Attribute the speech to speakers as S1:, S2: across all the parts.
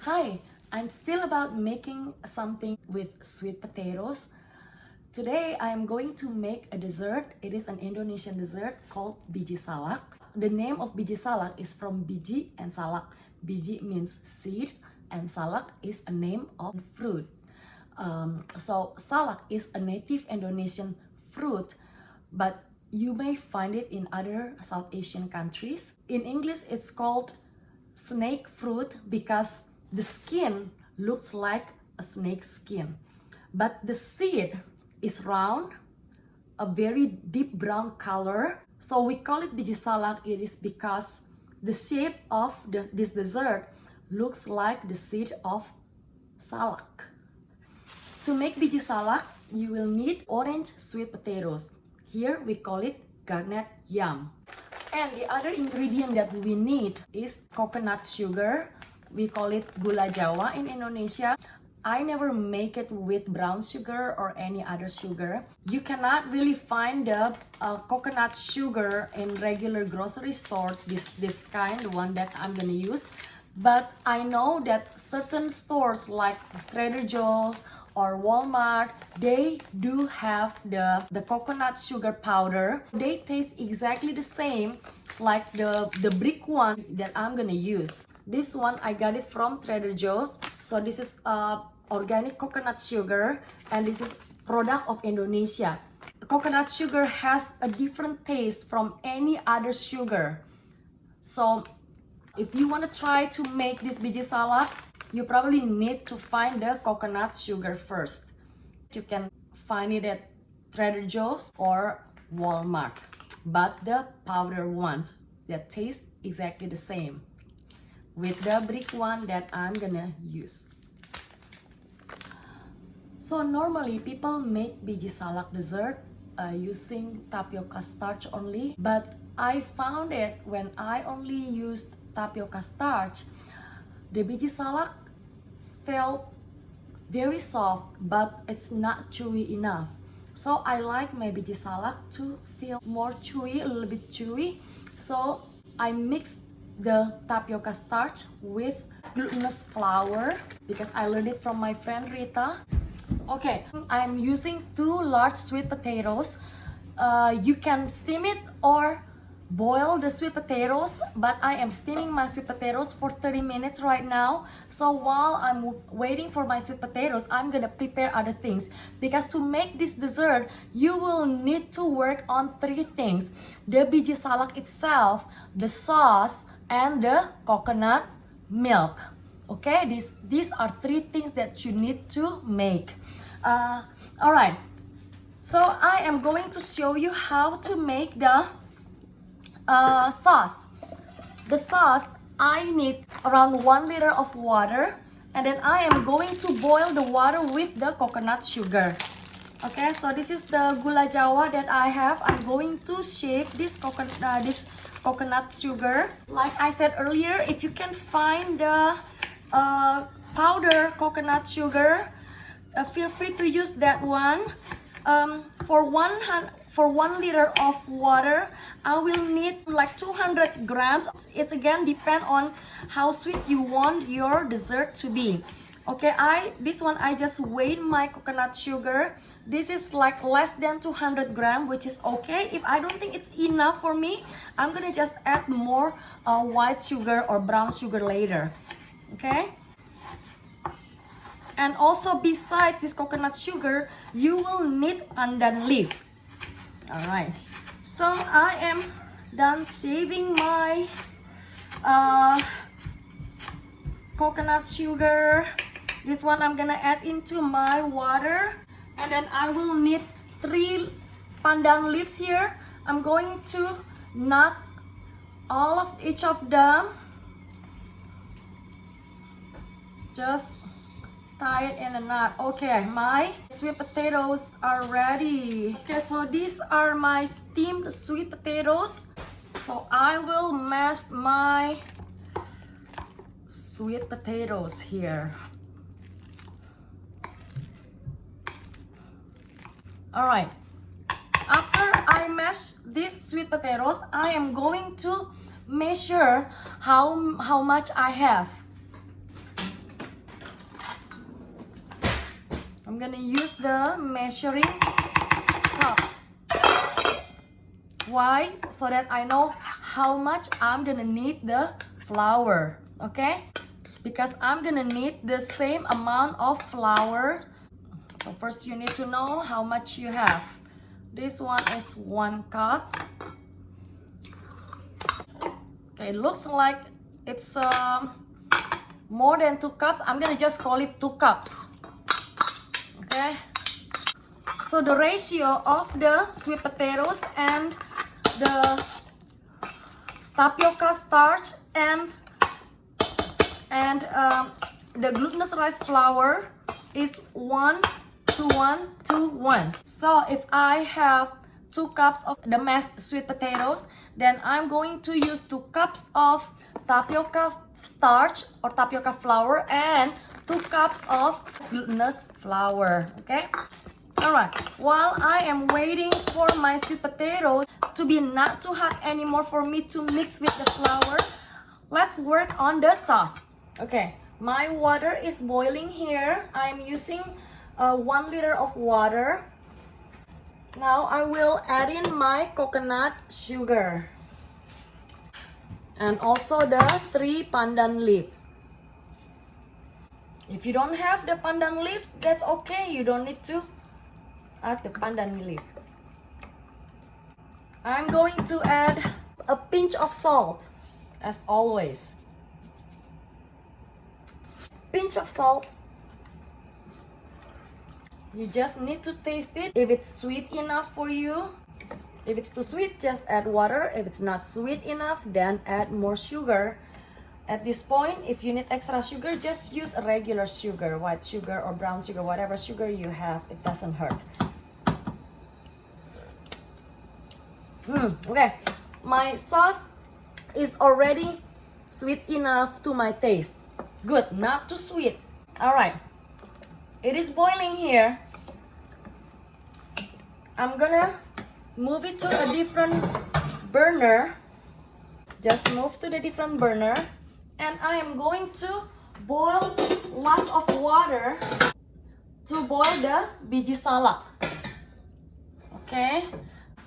S1: Hi, I'm still about making something with sweet potatoes. Today I'm going to make a dessert. It is an Indonesian dessert called Biji Salak. The name of Biji Salak is from Biji and Salak. Biji means seed and Salak is a name of fruit. So Salak is a native Indonesian fruit, but you may find it in other South Asian countries. In English, it's called snake fruit because the skin looks like a snake skin, but the seed is round, a very deep brown color. So we call it biji salak. It is because the shape of this dessert looks like the seed of salak. To make biji salak, you will need orange sweet potatoes. Here we call it garnet yam. And the other ingredient that we need is coconut sugar. We call it gula jawa in Indonesia. I never make it with brown sugar or any other sugar. You cannot really find the coconut sugar in regular grocery stores, this kind, the one that I'm gonna use. But I know that certain stores like Trader Joe's or Walmart, they do have the coconut sugar powder. They taste exactly the same like the brick one that I'm gonna use. This one I got it from Trader Joe's. So this is organic coconut sugar, and this is product of Indonesia. Coconut sugar has a different taste from any other sugar. So if you want to try to make this biji salak, you probably need to find the coconut sugar first. You can find it at Trader Joe's or Walmart, but the powder ones that taste exactly the same with the brick one that I'm gonna use. So normally people make biji salak dessert using tapioca starch only, but I found it when I only used tapioca starch, the biji salak felt very soft, but it's not chewy enough. So I like my biji salak to feel more chewy, a little bit chewy. So I mixed the tapioca starch with glutinous flour because I learned it from my friend Rita. Okay, I'm using 2 large sweet potatoes. You can steam it or boil the sweet potatoes, but I am steaming my sweet potatoes for 30 minutes right now. So while I'm waiting for my sweet potatoes, I'm gonna prepare other things, because to make this dessert you will need to work on 3 things: the biji salak itself, the sauce, and the coconut milk. Okay, these are 3 things that you need to make. All right, so I am going to show you how to make the sauce. The sauce, I need around 1 liter of water, and then I am going to boil the water with the coconut sugar. Okay, so this is the gula jawa that I have. I'm going to shake this coconut sugar. Like I said earlier, if you can find the powder coconut sugar, feel free to use that one. For 1 liter of water, I will need like 200 grams. It's again depend on how sweet you want your dessert to be. Okay, this one I just weighed my coconut sugar. This is like less than 200 grams, which is okay. If I don't think it's enough for me, I'm gonna just add more white sugar or brown sugar later. Okay. And also beside this coconut sugar, you will need pandan leaf. Alright, so I am done shaving my coconut sugar. This one I'm gonna add into my water, and then I will need 3 pandan leaves here. I'm going to knot all of each of them. Just tie it in a knot. Okay, my sweet potatoes are ready. Okay, so these are my steamed sweet potatoes. So I will mash my sweet potatoes here. All right, after I mash these sweet potatoes, I am going to measure how much I have. I'm gonna use the measuring cup. Why? So that I know how much I'm gonna need the flour, okay? Because I'm gonna need the same amount of flour. So first you need to know how much you have. This one is 1 cup. Okay, it looks like it's more than 2 cups. I'm gonna just call it 2 cups. Okay. So the ratio of the sweet potatoes and the tapioca starch and the glutinous rice flour is 1 to 1 to 1. So if I have 2 cups of the mashed sweet potatoes, then I'm going to use 2 cups of tapioca starch or tapioca flour and 2 cups of glutinous flour. Okay. Alright, while I am waiting for my sweet potatoes to be not too hot anymore for me to mix with the flour, let's work on the sauce. Okay, my water is boiling here. I'm using 1 liter of water. Now I will add in my coconut sugar and also the 3 pandan leaves. If you don't have the pandan leaves, that's okay. You don't need to add the pandan leaf. I'm going to add a pinch of salt, as always. Pinch of salt. You just need to taste it. If it's sweet enough for you, if it's too sweet, just add water. If it's not sweet enough, then add more sugar. At this point, if you need extra sugar, just use a regular sugar, white sugar or brown sugar, whatever sugar you have, it doesn't hurt. Okay, my sauce is already sweet enough to my taste. Good, not too sweet. All right, it is boiling here. I'm gonna move it to a different burner. Just move to the different burner, and I am going to boil lots of water to boil the biji salak. Okay.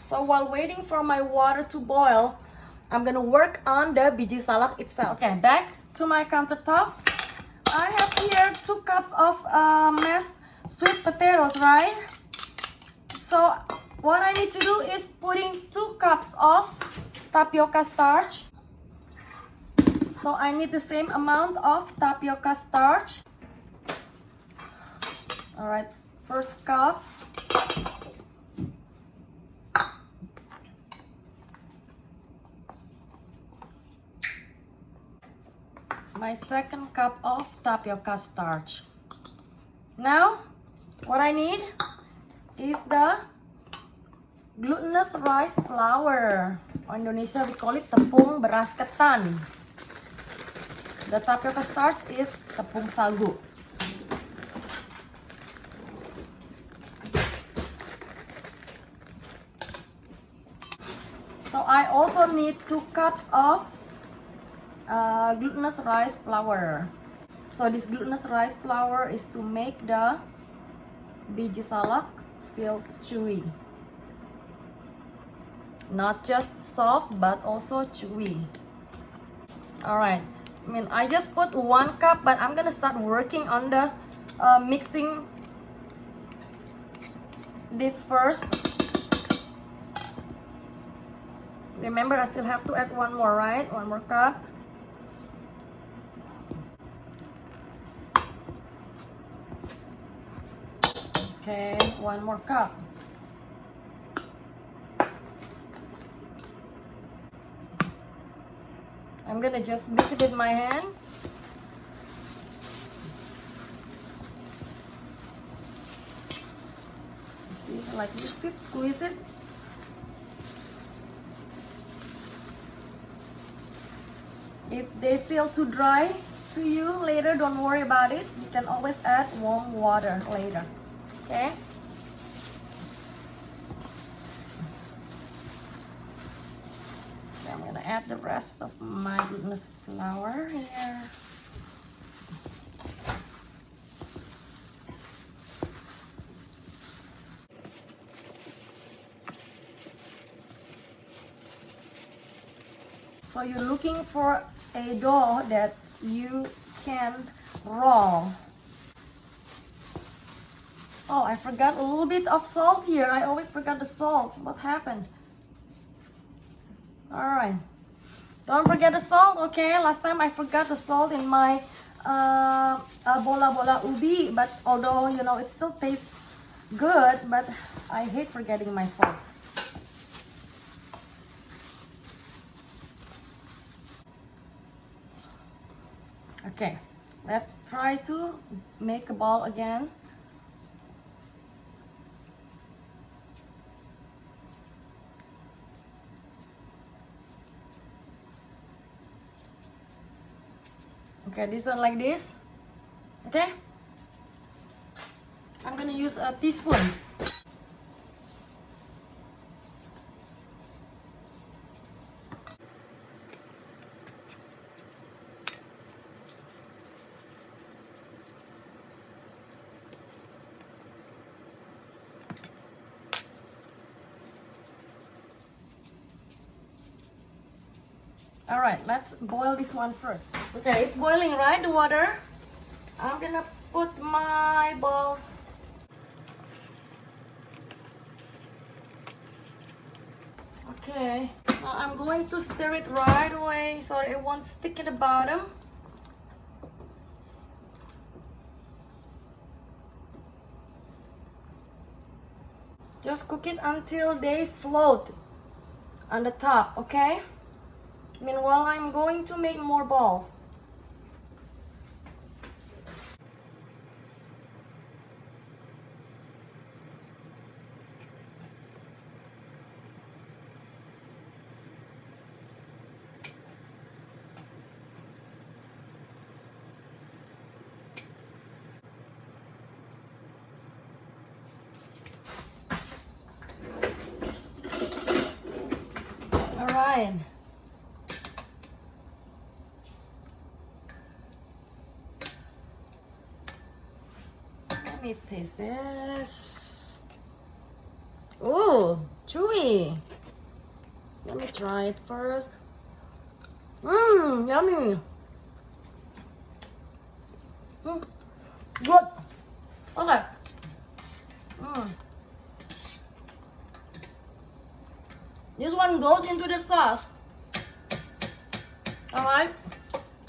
S1: So while waiting for my water to boil, I'm gonna work on the biji salak itself. Okay, back to my countertop. I have here 2 cups of mashed sweet potatoes, right? So what I need to do is put in 2 cups of tapioca starch. So I need the same amount of tapioca starch. All right, first cup. My second cup of tapioca starch. Now, what I need is the glutinous rice flour. In Indonesia, we call it tepung beras ketan. The tapioca starch is tepung sagu. So I also need 2 cups of glutinous rice flour. So this glutinous rice flour is to make the biji salak feel chewy. Not just soft, but also chewy. Alright, I just put 1 cup, but I'm gonna start working on the mixing this first. Remember, I still have to add 1 more, right? 1 more cup. Okay, 1 more cup. I'm gonna just mix it with my hands. See, like mix it, squeeze it. If they feel too dry to you later, don't worry about it. You can always add warm water later. Okay. I'm gonna add the rest of my glutinous flour here. So you're looking for a dough that you can roll. Oh, I forgot a little bit of salt here. I always forgot the salt. What happened? Alright. Don't forget the salt, okay? Last time I forgot the salt in my bola-bola ubi. But although, you know, it still tastes good, but I hate forgetting my salt. Okay, let's try to make a ball again. Okay, this one like this. Okay, I'm gonna use a teaspoon. All right, let's boil this one first. Okay, it's boiling, right? The water. I'm gonna put my balls. Okay, now I'm going to stir it right away so it won't stick at the bottom. Just cook it until they float on the top, okay? Meanwhile, I'm going to make more balls. All right. Let me taste this. Oh, chewy. Let me try it first. Yummy. Good. Okay. This one goes into the sauce. Alright.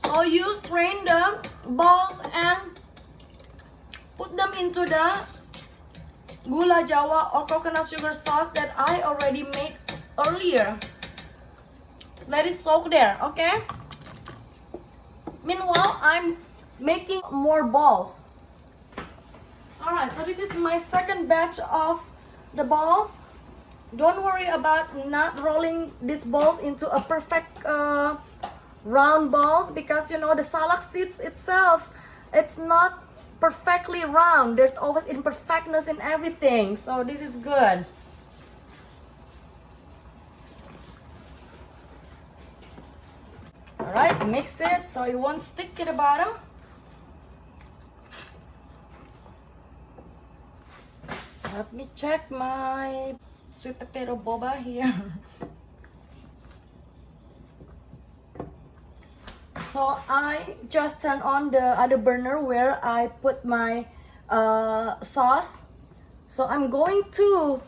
S1: So you strain the balls and put them into the gula jawa or coconut sugar sauce that I already made earlier. Let it soak there, okay? Meanwhile, I'm making more balls. Alright, so this is my second batch of the balls. Don't worry about not rolling these balls into a perfect round balls, because you know the salak seeds itself, it's not perfectly round. There's always imperfectness in everything, so this is good. Alright, mix it so it won't stick at the bottom. Let me check my sweet potato boba here. So I just turned on the other burner where I put my sauce. So I'm going to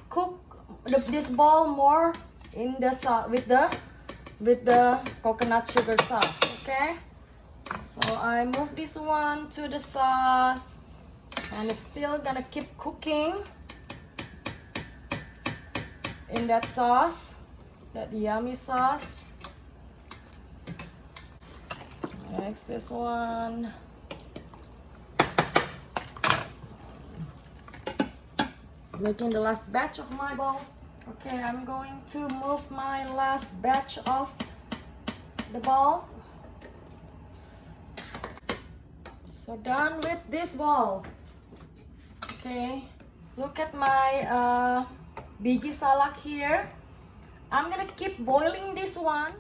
S1: cook this ball more in the sauce with the coconut sugar sauce. Okay. So I move this one to the sauce, and it's still gonna keep cooking in that sauce, that yummy sauce. Next, this one. Making the last batch of my balls. Okay, I'm going to move my last batch of the balls. So done with this balls. Okay, look at my Biji salak here. I'm gonna keep boiling this one.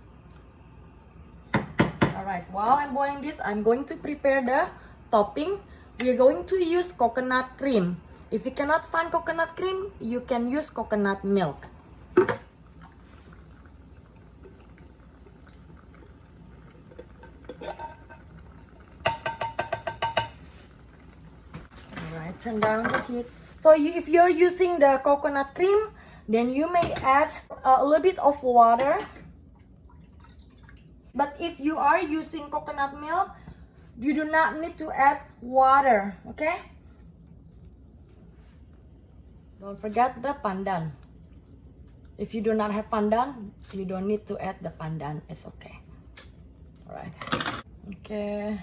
S1: Alright, while I'm boiling this, I'm going to prepare the topping. We're going to use coconut cream. If you cannot find coconut cream, you can use coconut milk. turn down the heat. So if you're using the coconut cream, then you may add a little bit of water. But if you are using coconut milk, you do not need to add water, okay? Don't forget the pandan. If you do not have pandan, you don't need to add the pandan. It's okay. All right. Okay.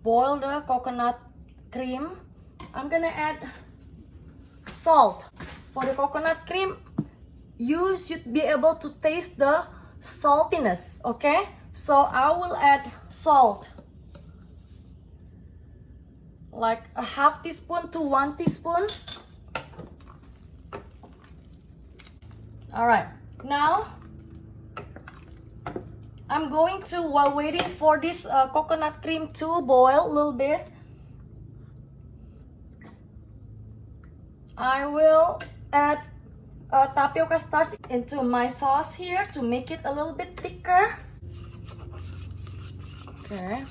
S1: Boil the coconut cream. I'm gonna add salt. For the coconut cream, you should be able to taste the saltiness, okay? So I will add salt. Like a half teaspoon to 1 teaspoon. All right, now I'm going to, while waiting for this coconut cream to boil a little bit, I will add tapioca starch into my sauce here to make it a little bit thicker. Okay,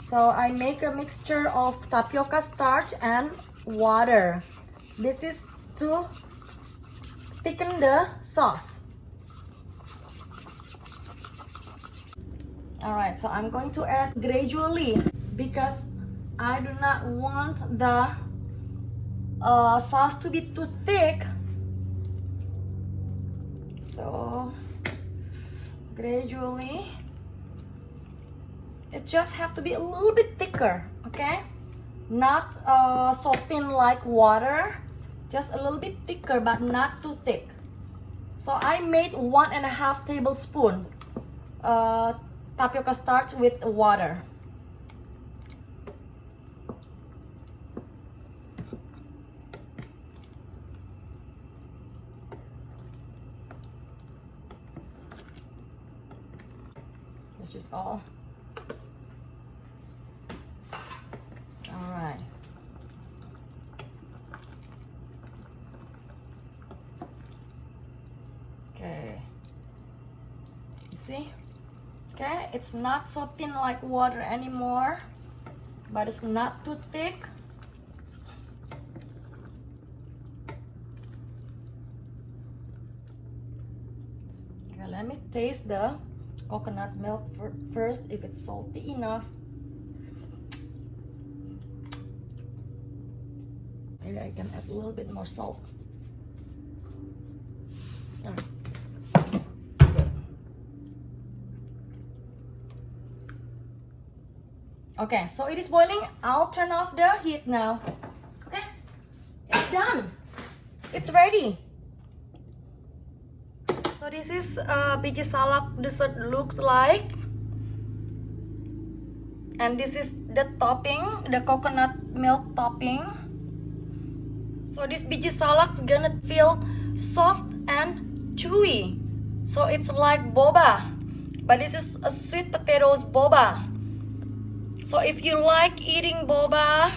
S1: so I make a mixture of tapioca starch and water. This is to thicken the sauce. All right, so I'm going to add gradually because I do not want the sauce to be too thick. So gradually, it just have to be a little bit thicker, okay? Not so thin like water, just a little bit thicker but not too thick. So I made 1.5 tablespoon tapioca starch with water. That's just all. All right. Okay. You see? Okay, it's not so thin like water anymore, but it's not too thick. Okay, let me taste the coconut milk first, if it's salty enough. Maybe I can add a little bit more salt. All right. Okay, so it is boiling. I'll turn off the heat now. Okay, it's done. It's ready. So this is Biji Salak dessert looks like. And this is the topping, the coconut milk topping. So this Biji Salak's gonna feel soft and chewy. So it's like boba, but this is a sweet potatoes boba. So if you like eating boba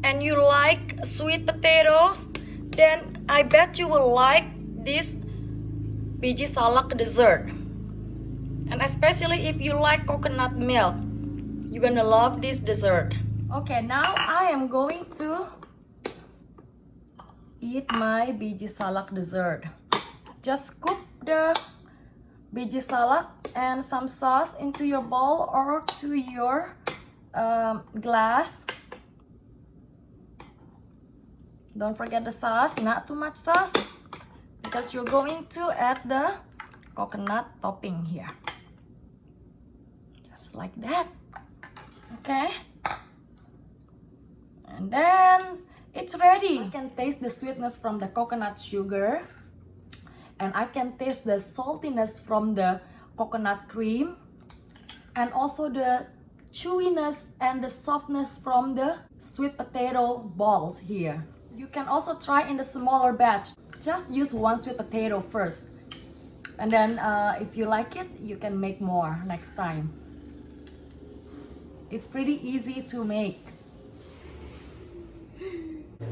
S1: and you like sweet potatoes, then I bet you will like this Biji Salak dessert. And especially if you like coconut milk, you're gonna love this dessert. Okay, now I am going to eat my Biji Salak dessert. Just scoop the Biji Salak and some sauce into your bowl or to your glass. Don't forget the sauce, not too much sauce, because you're going to add the coconut topping here. Just like that. Okay. And then it's ready. I can taste the sweetness from the coconut sugar. And I can taste the saltiness from the coconut cream. And also the chewiness and the softness from the sweet potato balls here. You can also try in the smaller batch. Just use 1 sweet potato first. And then if you like it, you can make more next time. It's pretty easy to make.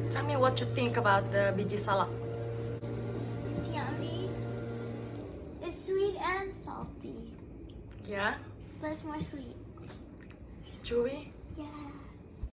S1: Tell me what you think about the Biji Salak.
S2: It's yummy. It's sweet and salty.
S1: Yeah?
S2: But it's more sweet.
S1: Chewy?
S2: Yeah.